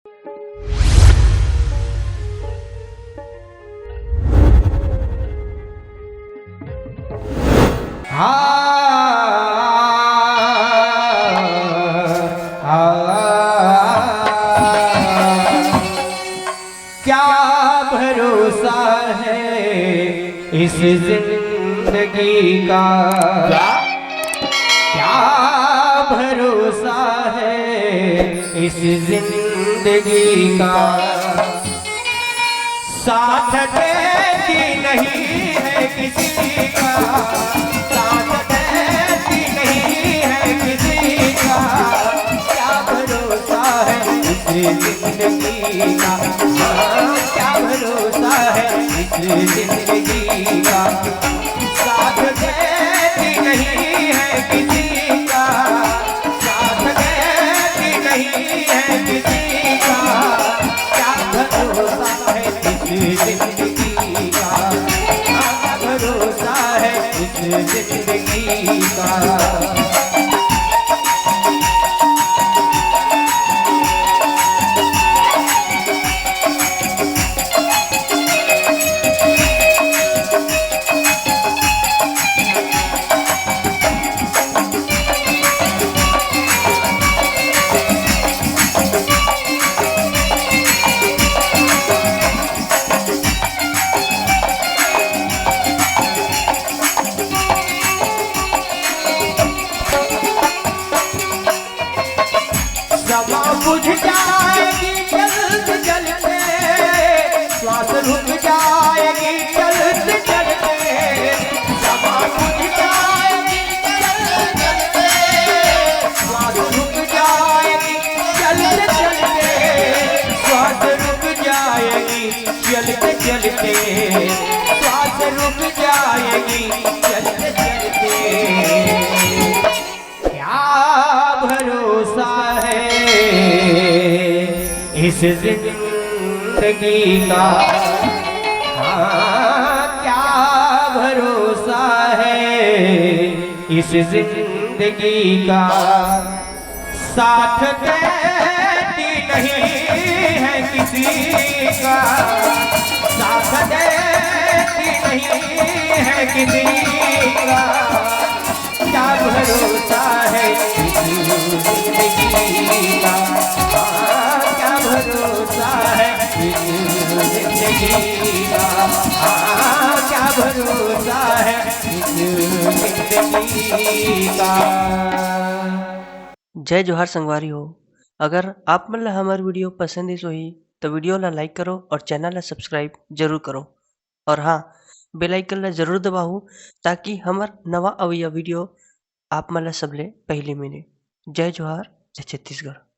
क्या भरोसा है इस जिंदगी का, क्या भरोसा है इस जिंदगी का। साथ देती नहीं है किसी का, साथ देती नहीं है किसी का। क्या भरोसा है इस जिंदगी का, क्या भरोसा है इस जिंदगी का। साथ देती नहीं है किसी का, साथ देती नहीं है किसी का। क्या भरोसा है इस जिंदगी का, क्या भरोसा है इस जिंदगी का। समा बुझ जाएगी जलते जलते, श्वास रुक जाएगी जलते जलते। समा बुझ जाएगी जलते जलते, श्वास रुक जाएगी जलते जलते। श्वास रुक जाएगी जलते जलते, श्वास रुक जाएगी जलते जलते। क्या भरोसा है इस जिंदगी का, हाँ क्या भरोसा है इस जिंदगी का। साथ देती नहीं है किसी का, साथ देती नहीं है किसी का। क्या भरोसा है इस जिंदगी का, क्या भरोसा है इस जिंदगी का, क्या भरोसा है इस जिंदगी का। जय जोहार संगवारी हो। अगर आप मन ला हमार वीडियो पसंद इस होही तो वीडियो ला लाइक करो और चैनल ला सब्सक्राइब जरूर करो। और हाँ, बेल आइकन ला जरूर दबाओ ताकि हमार नवा अवैया वीडियो आप मन ला सबले पहले मिले। जय जोहार, जय छत्तीसगढ़।